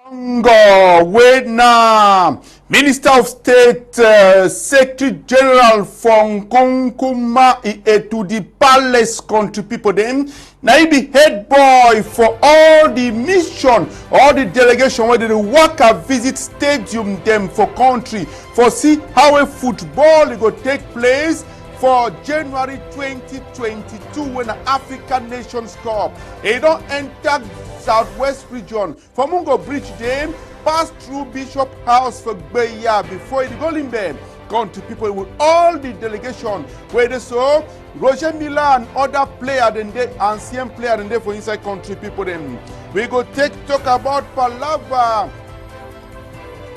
Congo, Vietnam, Minister of State, Secretary General from Kunkuma to the palace country people them. Now he be head boy for all the mission, all the delegation where they work and visit stadium them for country for see how a football go take place for January 2022 when the African Nations Cup. They don't enter Southwest region. For Mungo Bridge them pass through Bishop House for Beya before it go Limbe. Country people with all the delegation where they saw Roger Miller and other players and they ancient players and they for inside country people them. We go talk about Palava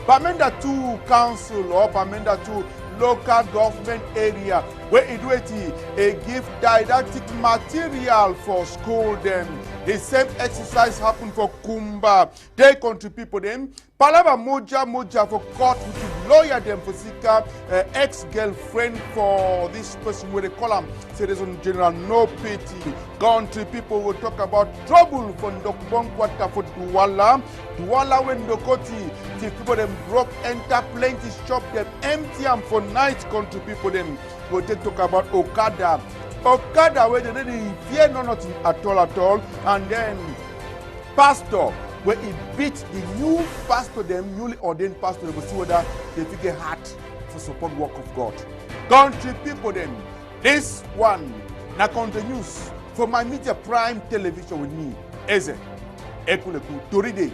Pamenda 2 Council or Pamenda 2 local government area where it give didactic material for school them. The same exercise happened for Kumba. They country people them. Palava moja for court with the lawyer them for Sika ex-girlfriend for this person where they call him. Say there's on general no pity. Country people will talk about trouble for Ndokbonkwata for Duwala. Duwala when Ndokoti. The people them broke enter plenty shop them empty them for night country people them. We'll talk about Okada. Okada where they really fear nothing at all. And then pastor where he beat the new pastor, them newly ordained pastor, they will see whether they figure heart for support work of God. Country people them. This one now continues for my media prime television with me. Eze Ekuleku Toride.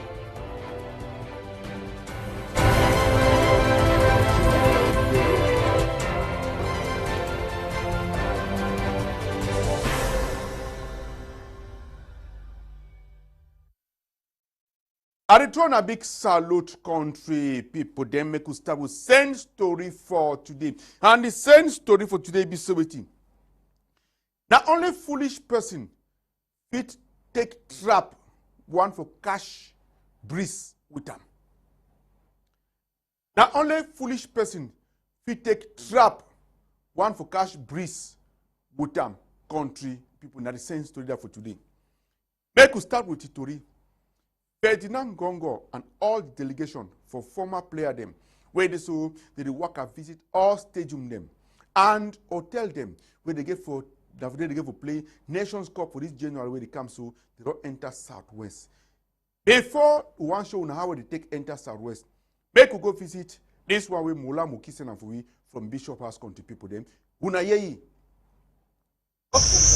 I return a big salute country people. Then make us start with same story for today. And the same story for today be so waiting. Now only foolish person fit take trap one for cash breeze with them. Now only foolish person fit take trap one for cash breeze with them. Country people. Now the same story there for today. Make us start with the story. Ferdinand Gongo and all the delegation for former player them, where they so they work and visit all stadium them and hotel them where they get for play Nations Cup for this January where they come so they don't enter Southwest. Before one show on how they take enter Southwest, make we go visit this one where Mola Mukisen and we from Bishop House Country people them. Unayeyi.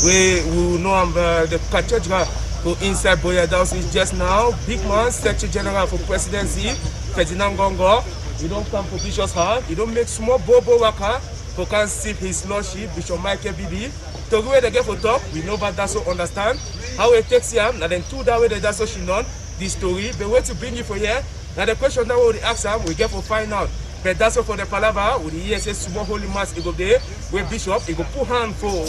We know the cathedral who inside Boya House is just now. Big man, Secretary General for Presidency, Ferdinand Gongo. You don't come for Bishop's house. You don't make small bobo waka for can see his lordship, Bishop Michael Bibi. To go where they get for talk, we know but that's so understand how it takes him. And then two that way that's so she know this story. But where to bring you for here? Now the question that we ask him, we get for find out. But that's all for the Palava, with the ESS small holy mass, it go there, where Bishop, it go put hand for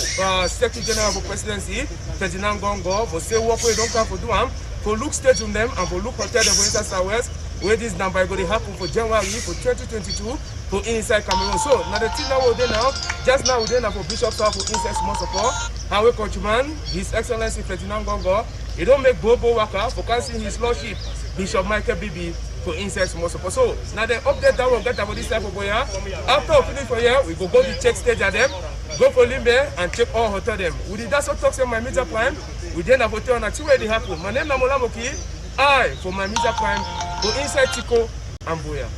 Secretary General for Presidency, Ferdinand Gongo, for say work where don't come for do for look stadium them, and for look hotel them for inside Southwest, where this number going to happen for January for 2022 for inside Cameroon. So, now the thing that we're there now, just now we're there now for Bishop's house for inside small support, and we countryman, His Excellency Ferdinand Gongo, he don't make bobo waka for canceling his lordship, Bishop Michael Bibi, for inside small support. So now the update that we'll get about this type of boy. After we finish for here, we go to check stage at them, go for Limbe and check all hotel them. We did that so talk to my media prime. We then have hotel on a two-way happen. My name is Mola Moki. I for my media prime go inside Tico and Boya.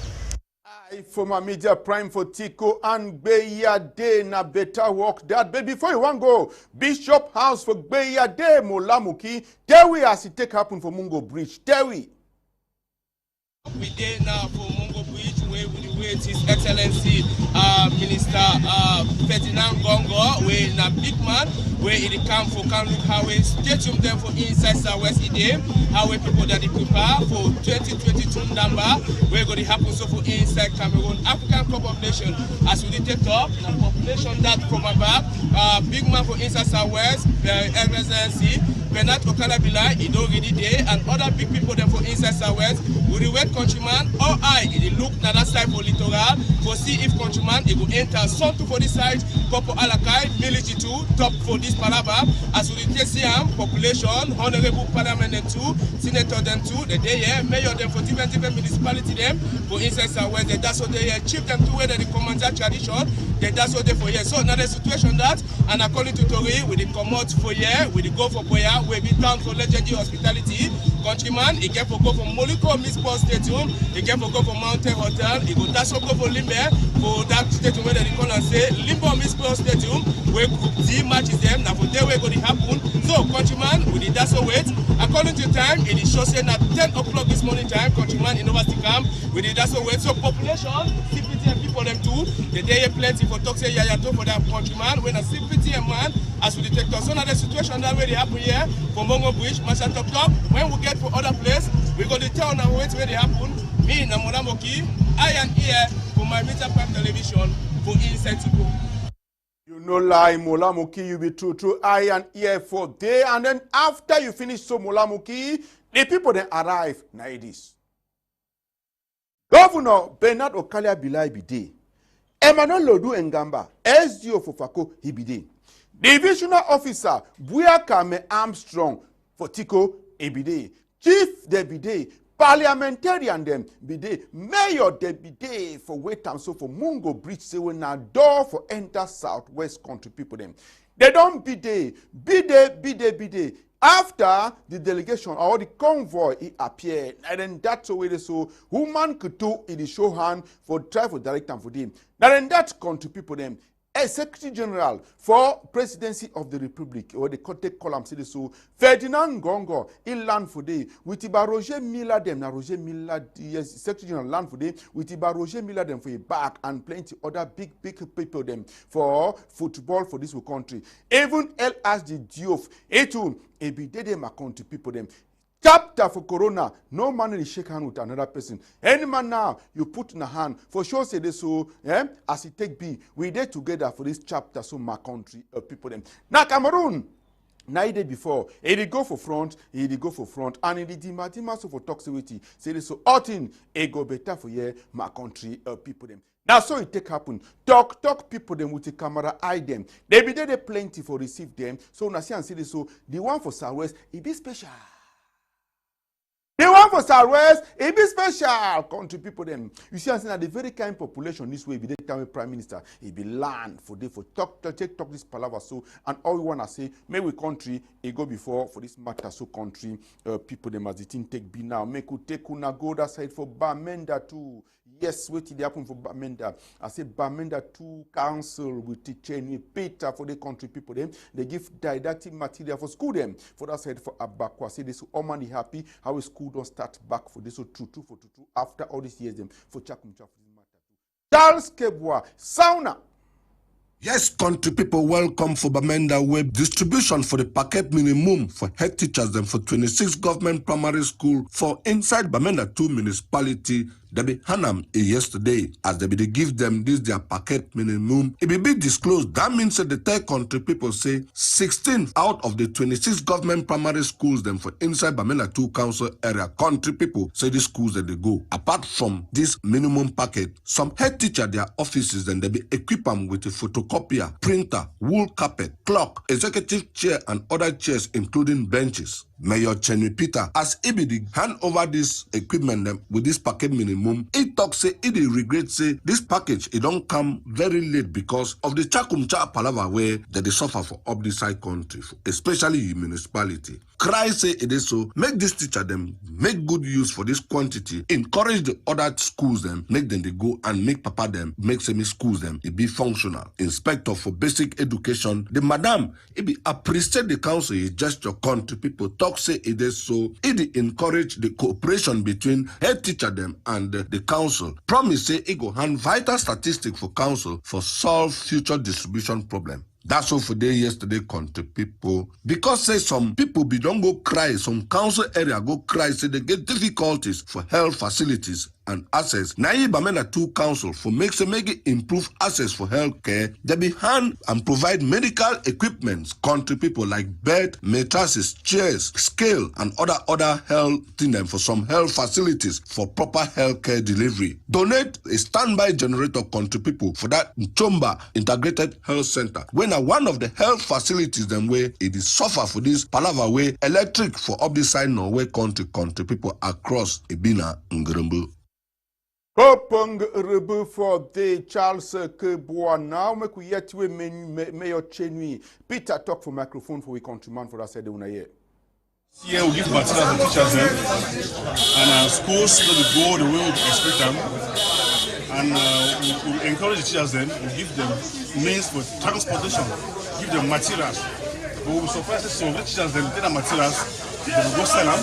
I for my media prime for Tico and Beya Day na better work that. But before you want go, Bishop House for Beya Day Mola Moki. There we as it take happen for Mungo Bridge. There we. We did now for Mungo Bridge where we wait His Excellency Minister Ferdinand Gongo, where na big man, where it come for can look how we stadium them for inside Southwest Idem, how we people that they prepare for 2022 number, where going to happen so for inside Cameroon, African Cup of Nations, as we did take up, the population that from above, big man for inside Southwest, emergency, Bernard Okalabila, he don't really there, and other big people them for inside Southwest, We dey wait countryman, all eye, they look na that side for littoral, for see if countryman, they go enter something for this side, Popo Alakai, military too, top for this palava, as we dey see population, honorable parliament them too, senator them too, the day here, mayor them for different municipality them, for inside Southwest, that's what they chief them to where they command that tradition, that's what they for here. So now the situation that, and according to Tori, we dey come out for here, we dey go for Boya, we be down for legendary hospitality, countryman, he get for go for Moliko Miss Sports Stadium, he get for go for Mountain Hotel, he go that's go for Limbe, for that stadium where they call and say, Limbo Miss Sports Stadium, where group D matches them, now for there where go to happen. So countryman, we did that's wait. According to time, it is show saying at 10 o'clock this morning time, countryman in University Camp, we did that's wait. So population, CPT and people them too, the day plenty for talk say yayato for that countryman, when a CPT and man as we detect us. So now the situation that way they happen here for Mongo Bridge, Massa Tok Tok. When we get for other place, we go to town and wait where they happen. Me, Namoramoki, I am here for my Meter Prime Television for Inside Tico. You know lie, Molamuki, you be true, I and here for day, and then after you finish so Molamuki, the people then arrive, now it is. Governor Bernard Okalia Bilai be day. Emmanuel Lodu Ngamba, SDO for Fako, he be day. Divisional Officer Buyakame Armstrong for Tico, he be day. Chief de be day. Parliamentarian them be day. Mayor de be day for wait and so for Mungo Bridge say when na door for enter Southwest country people them. They don't be day. After the delegation or the convoy it appeared, and then that's the way they so woman could do in the show hand for try for direct and for them. Now then that country people them. A Secretary General for Presidency of the Republic, or the contact column say so Ferdinand Gongo, he land for day with Iba Roger Miller them. Now Roger Miller, yes, Secretary General land for day with Iba Roger Miller them for a back and plenty other big people them for football for this country. Even LSD Diouf, Etun, Ebi Dede my country people them. Chapter for Corona, no man will shake hand with another person. Any man now, you put in a hand, for sure say this so, as it take be, we did together for this chapter, so my country, people them. Now Cameroon, now day before, he go for front, and he did so for toxicity, say this so, oughting, he go better for ye, my country, people them. Now so it take happen, talk people them with the camera, eye them. They be there plenty for receive them, so now see and see this so, the one for Southwest, it be special. The one for Southwest, it be special country people them. You see, I'm saying that the very kind population this way, be the time Prime Minister, it be land for they for talk this palaver so, and all we wanna say, maybe country, it go before for this matter so country, people them as the thing take be now. Make you take una go that side for Bamenda too. Yes, wait till they happen for Bamenda. I say Bamenda 2 council with teacher with Peter for the country people them. They give didactic material for school them. For that side for Abakwa. Say this all money happy how school don't start back for this so true after all these years them for Chakumcha for this matter too. Charles Kebwa, Sauna. Yes, country people, welcome for Bamenda Web distribution for the packet minimum for head teachers them for 26 government primary school for inside Bamenda 2 municipality. They be Hanam yesterday as they be give them this their packet minimum. It be disclosed. That means that the third country people say 16 out of the 26 government primary schools them for inside Bamenda 2 council area country people say the schools that they go. Apart from this minimum packet, some head teacher their offices then they be equip them with a photocopier, printer, wool carpet, clock, executive chair and other chairs including benches. Mayor Chenny Peter, as EBD hand over this equipment them with this packet minimum, it talks say it regret say this package it don't come very late because of the Chakumcha Palava where they suffer for up this side country, especially in municipality. Cry say it is so, make this teacher them make good use for this quantity, encourage the other schools them, make them they go and make papa them, make semi schools them, it be functional. Inspector for basic education, the madam, it be appreciate the council, it just your country people talk say it is so, it encourage the cooperation between head teacher them and the council. Promise say it go hand vital statistic for council for solve future distribution problem. That's all for day yesterday, country people. Because say some people be don't go cry, some council area go cry, say they get difficulties for health facilities and access. Naive Bamenda 2 Council for make it improve access for health care. They be hand and provide medical equipments, country people like bed, mattresses, chairs, scale, and other health thing for some health facilities for proper health care delivery. Donate a standby generator, country people, for that Chomba Integrated Health Center. When one of the health facilities them way it is suffer for this palava way electric for up this side Norway country people across Ebina Ngrumbu. Kopung Rebu for the Charles Keboa now. Make we yet we Mayor Chenui. Peter talk for microphone for we countryman for that said una here. Here we give material to teachers them, and schools will go the way we expect them, and we encourage the teachers them. We give them means for transportation, give them materials. But we will surprise some of the teachers them take the materials, they will go sell them.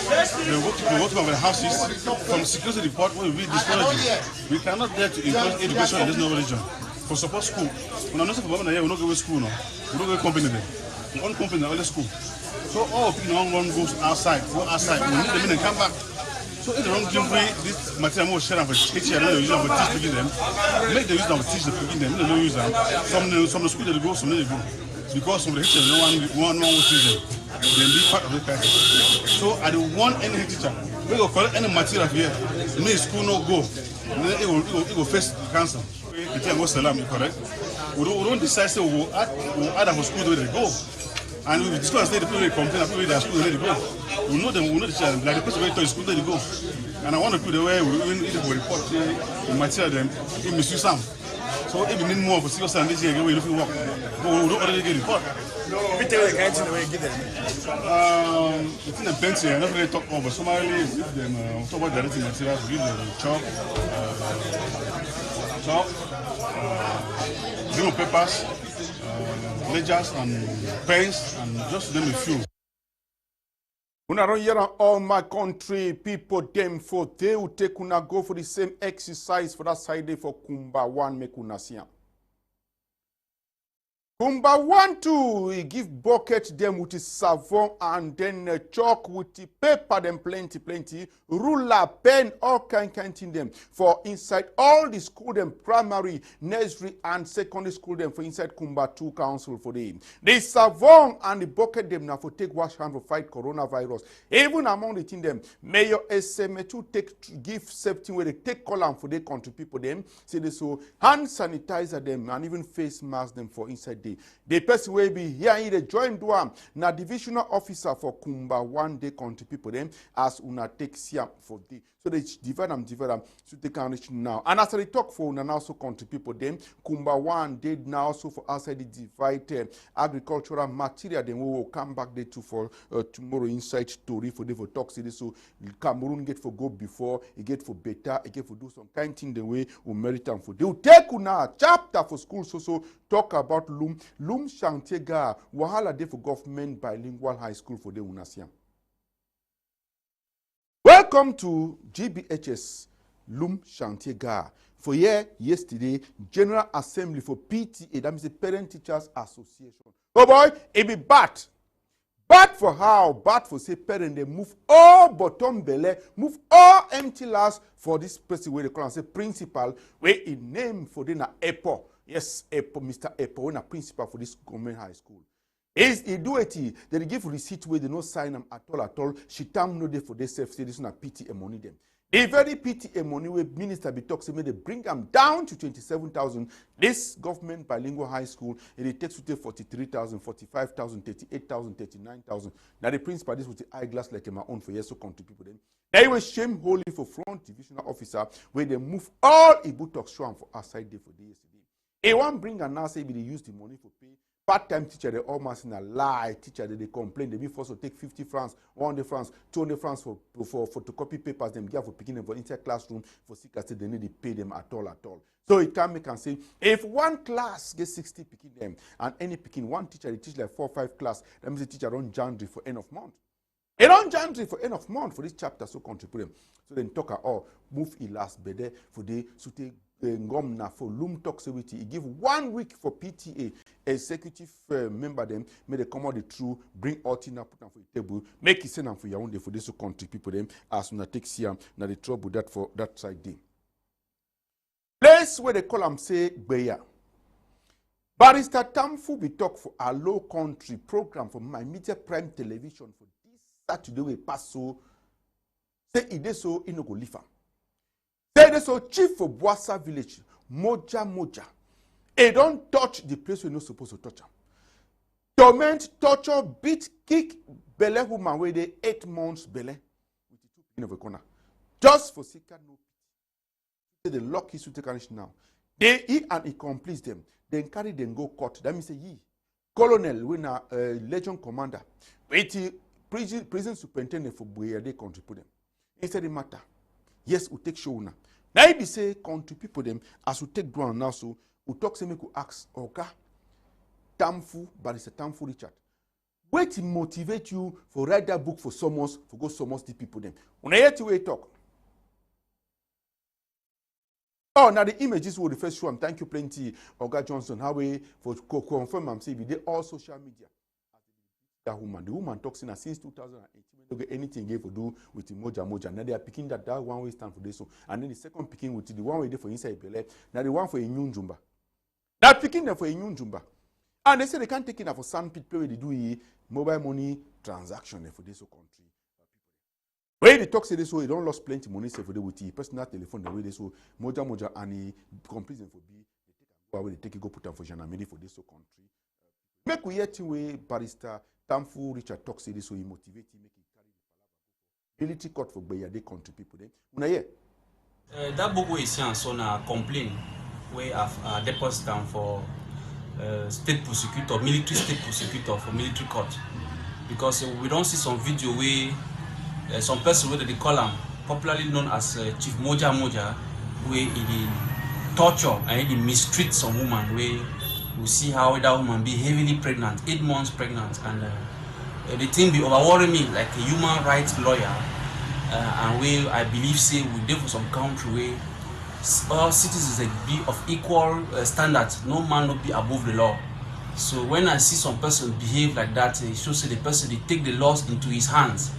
They will go to our houses from security report where we read this knowledge. We cannot dare to encourage education in this no religion. For support school, when I'm not for here, we don't go to school no. We don't go to company there. We own company in the school. So all people one goes outside, go outside. We need them in and come back. So if they don't give away this material more share for teaching them, they use them for teach them. Make them use them for teach them, them. They don't use them. Some the school they go, some they go. Because some of the teachers no one will teach them. They be part of the class. So I don't want any teacher. We go collect any material here. No school no go. It will face cancer. The teacher go salam, correct? We don't decide say we add for school where they go. And we discuss the people they complain, the people that school where they go. We know them, we know the teacher, like the person where to school where they go. And I want to put the way we report the material them, we misuse some. So if we need more for 6 and this year, we don't work. But we don't already get report. We tell the kind of way give them. It's in the plenty, I'm not really talk about Somali, give them talk about directing materials, give them chalk, zero papers, ledgers and pens, and just name a few. Una don't hear all my country people them for they will take una go for the same exercise for that side day for Kumba 1 make una see. Kumba 1 too, he give bucket them with the savon and then chalk with the paper them plenty, ruler, pen, all kind thing them for inside all the school them primary, nursery and secondary school them for inside Kumba 2 council for them. The savon and the bucket them now for take wash hand for fight coronavirus. Even among the thing them, Mayor SM2 give safety where they take column for their country people them, say they so hand sanitizer them and even face mask them for inside. The person will be here in the joint one. Now divisional officer for Kumba 1 day country people them as una take siam for the so they divide them so they can reach now. And as they talk for una now so country people them Kumba 1 did now so for outside the divide agricultural material then we will come back there to for tomorrow inside story for them for talk city so Cameroon get for go before it get for better it get for do some kind thing the way we merit them for they will take una chapter for school so talk about Loom chantier ga wahala dey for government bilingual high school for the Unasiam. Welcome to GBHS Loom chantier ga. For here yesterday General Assembly for PTA, that means the Parent Teachers Association. Oh boy, it be bad. Bad for how? Bad for say parent they move all bottom belly, move all empty last for this person where they call and say principal where it name for the na Epo. Yes, Epo, Mr. Epo, when a principal for this government high school. He do it, they give receipt where they no sign them at all. She tam no day for their self, say this na PTA money them. The very PTA money where minister be talks, they bring them down to 27,000. This government bilingual high school, it takes to take 43,000, 45,000, 38,000, 39,000. Now the principal, this with the eyeglass like my own for years so country people then. They were shame holy for front divisional officer where they move all Ibu talk strong for outside day for the yesterday. They want bring and now say they use the money for pay. Part-time teacher, they almost in a lie. Teacher, they complain. They be forced to take 50 francs, 100 francs, 200 francs for photocopy papers. Them give for picking them for inside classroom for sick as they need to pay them at all. So it can make and say, if one class gets 60 picking them, and any picking one teacher, they teach like 4 or 5 class, that means the teacher run January for end of month. It on January for end of month for this chapter, so contribute them. So then talk move last bede for the so take ngomna for Loom Talk Security. He give 1 week for PTA. executive member them, may they come out the truth, bring all things put them for the table, make it send them for your own day for this country people them as soon as take see them, now the trouble that for that side day. Place where they call them say Beya. Barrister Tamfu be talk for a low country program for my media prime television for this Saturday we pass so say it is so in go lifa. Say it is so chief for Boasa village, Moja. He don't touch the place we're not supposed to touch. Torment, torture, beat, kick, belle woman where they 8 months belle with the 2 pin of a corner. Just for seeker no. The lock is to take now. He and he completes them. Then carry them go court. That means ye. Colonel, when a legion commander, wait prison superintendent for Boya, they contribute them. Instead the matter. Yes, we take show now. Now he say country people them as we take ground now so we talk say make we ask Oga Tamfu, but it's a Tamfu Richard. Wait to motivate you for write that book for summons for go summons the people them. When I hear to way talk. Oh, now the images will the first show. Thank you plenty, Oga Johnson. How we for confirm I'm saying they all social media. That woman, the woman talks in since 2018. Don't get anything gave to do with the moja. Now they are picking that one way stand for this one, and then the second picking with the one way there for inside Bele. Now the one for a new jumba. Now picking them for a new jumba, and they say they can't take it for sandpit play where they do mobile money transaction for this country. When they talk say this way, they don't lost plenty money for the with the personal telephone the way they so moja and he complete them for B. They take away they take it go put them for Janamedi for this country. Make we hear to way barrister Tamfu Richard talk say this way he motivate him make it carry the military court for Beya they country people then. Una hear? That book is on a complaint we have deposit down for state prosecutor, military state prosecutor for military court because we don't see some video where some person where they call him popularly known as Chief Moja where he torture and he mistreat some woman where we see how that woman be heavily pregnant, 8 months pregnant, and the thing be overwhelming me like a human rights lawyer, and where I believe say we live for some country where all citizens be of equal standards, no man will be above the law. So when I see some person behave like that, it shows that the person they take the laws into his hands,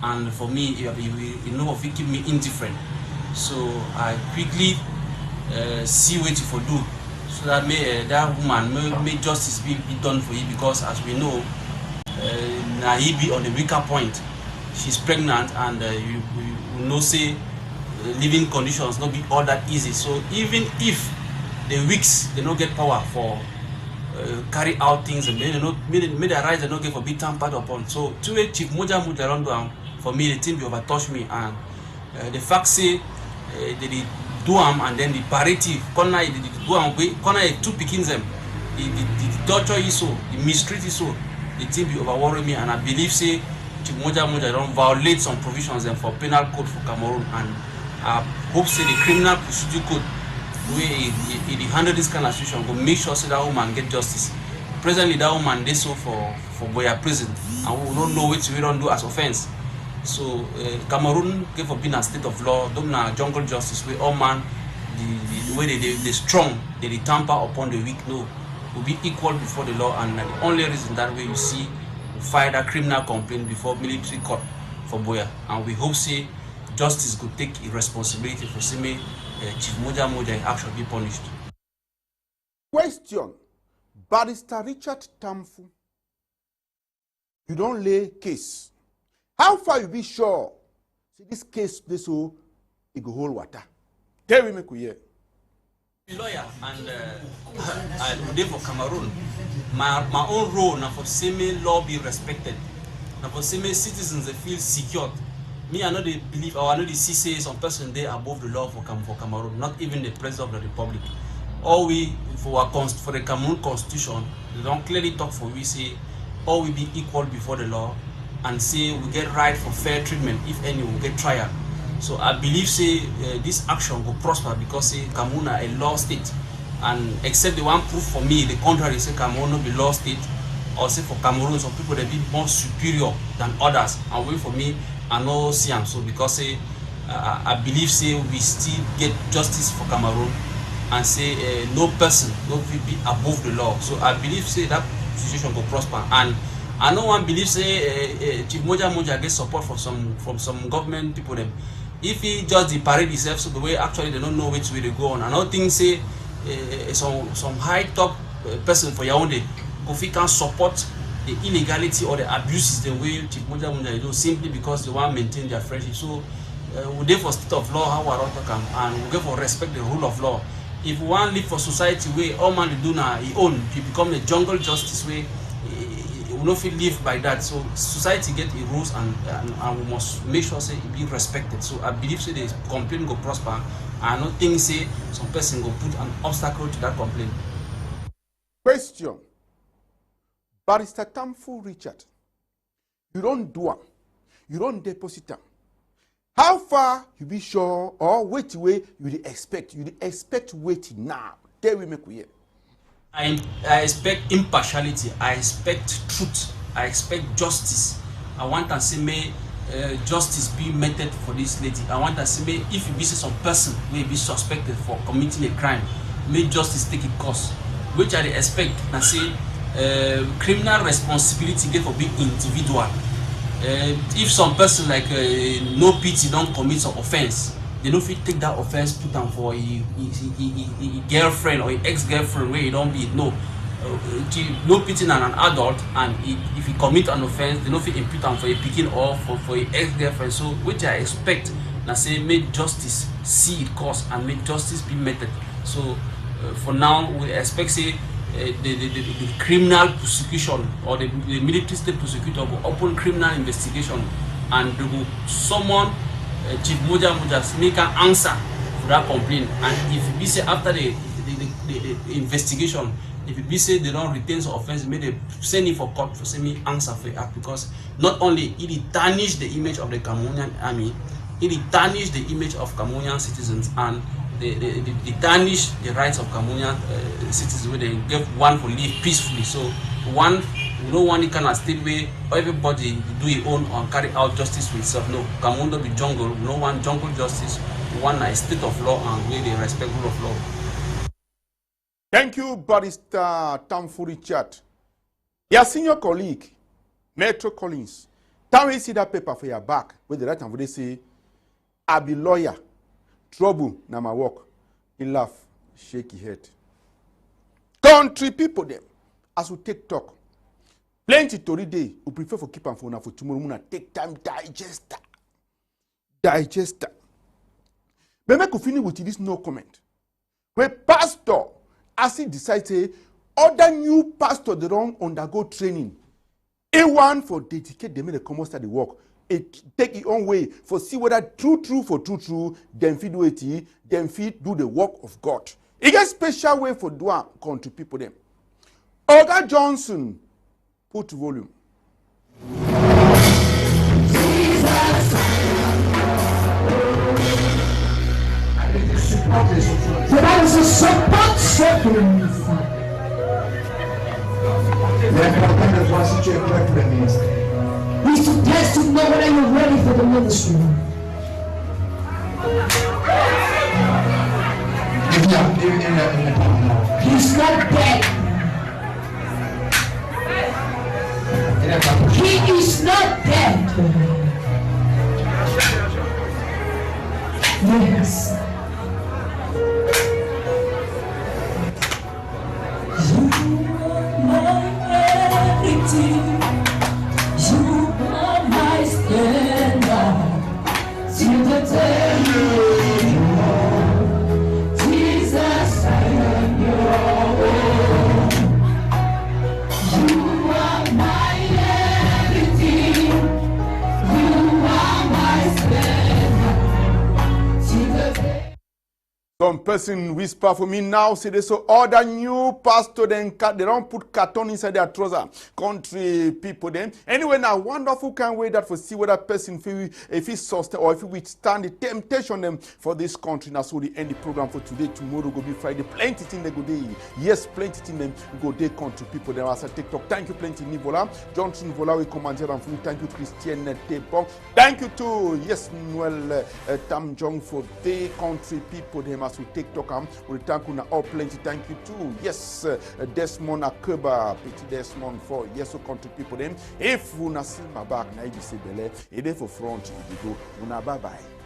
and for me, you know, if it keep me indifferent. So I quickly see what for do. So that that woman may justice be done for you because as we know, now he be on the weaker point. She's pregnant and you know say living conditions not be all that easy. So even if the weeks they don't get power for carry out things and may the rights they don't get for be tampered upon. So to a Chief Moja run down for me the thing be overtouch me and the fact say they do and then the parity corner the do corner 2 pickings them the torture is so the mistreat is so the thing be overwhelming me and I believe say Chief Moja don't violate some provisions them for penal code for Cameroon and I hope say the criminal procedure code where he handle this kind of situation go make sure say that woman get justice. Presently that woman they so for Boya prison and we don't know which we don't do as offense. So Cameroon gave for being a state of law, don't na jungle justice where all man the way they strong, they tamper upon the weak, no, will be equal before the law and the only reason that way you see we file a criminal complaint before military court for Boya and we hope say justice could take responsibility for saying Chief Moja actually be punished. Question. Barrister Richard Tamfu, you don't lay case. How far you be sure? See this case, this so it go hold water. Tell me, make we hear. Lawyer and I live for Cameroon. My own role now for same law be respected. Now for same citizens they feel secured. Me I know they believe or I know they see say some person there above the law for Cameroon, not even the president of the republic. All we for the Cameroon constitution, they don't clearly talk for we say all we be equal before the law. And say we get right for fair treatment if any will get trial. So I believe say this action will prosper because say Cameroon are a law state and except the one proof for me the contrary say Cameroon will be law state or say for Cameroon some people they be more superior than others and wait for me I know Siam so because say I believe say we still get justice for Cameroon and say no person no fit be above the law. So I believe say that situation go prosper, and I no one believe say Chief Moja get support from some government people them. If he just the parade himself, so the way actually they don't know which way they go on. I don't think say some high top person for Yaoundé Kofi can support the illegality or the abuses the way Chief Moja do simply because they want to maintain their friendship. So we dey for state of law, how we are talking, and we go for respect the rule of law. If we want to live for society where all man do now he own, he become a jungle justice way. We no fit live by that. So society get the rules, and we must make sure say it be respected. So I believe say the complaint go prosper. I don't think say some person go put an obstacle to that complaint. Question. Barrister Tamfu Richard, you don't do am, you don't deposit am. How far you be sure or wait way you dey expect? You dey expect waiting now. There we make we hear. I expect impartiality. I expect truth. I expect justice. I want to see may justice be meted for this lady. I want to see may if you be some person may be suspected for committing a crime, may justice take its course. Which I expect and say criminal responsibility get for big individual. If some person like no pity don't commit some offense, they don't fit take that offense put down for a girlfriend or ex-girlfriend where you don't be no pity on an adult, and if he commit an offense, they don't fit impute them for a picking or for a ex-girlfriend. So which I expect now say make justice see it course and make justice be meted. So for now we expect say the criminal prosecution or the military state prosecutor will open criminal investigation, and they will summon Chief Moja make an answer for that complaint. And if we say after the investigation, if we say they don't retain some offense, may they send it for court for semi answer for it, because not only it tarnish the image of the Cameroonian army, it tarnish the image of Cameroonian citizens, and they tarnish the rights of Cameroonian citizens where they give one for live peacefully. So one, we don't want it kind of state where everybody do his own and carry out justice for itself. No, Cameroon don't be jungle. We don't want jungle justice. We want a state of law and where they respect rule of law. Thank you, Barrister Tamfu Richard. Your senior colleague, Metro Collins, time we see that paper for your back, where the right hand they say, I be lawyer, trouble na my work. He laugh, shake his head. Country people them, as we take talk, plenty tori day, we prefer for keep am for tomorrow morning, take time digest that. But make we finish with this no comment. When pastor, as he decide say, other new pastor they don't undergo training. A1 for dedicate them, they come start the work. It take it own way for see whether true them feed do it, them feed do the work of God. It get special way for do country people them. Oga Johnson put volume. So that is a support settlement. He's to test to know whether you're ready for the ministry. He's not dead. He is not dead. Yes. Some person whisper for me now, say they so other new pastor then they don't put carton inside their trouser. Country people then. Anyway, now wonderful can wait that for see whether person feel if he sustain or if he withstand the temptation them for this country. Now so the end the program for today. Tomorrow go be Friday. Plenty thing they go day. Yes, plenty thing them go day country people. Then as I take talk. Thank you, plenty Vola. Johnson Vola we commander and food. Thank you, Christian Tepong. Thank you to yes Noel Tamnjong for the country people them as we take talk we thank you all plenty. Thank you too. Yes, Desmond Akeba, Petit Desmond for yes, so country people them. If we not see my back, now you say bele, it for front, you go. Una bye bye.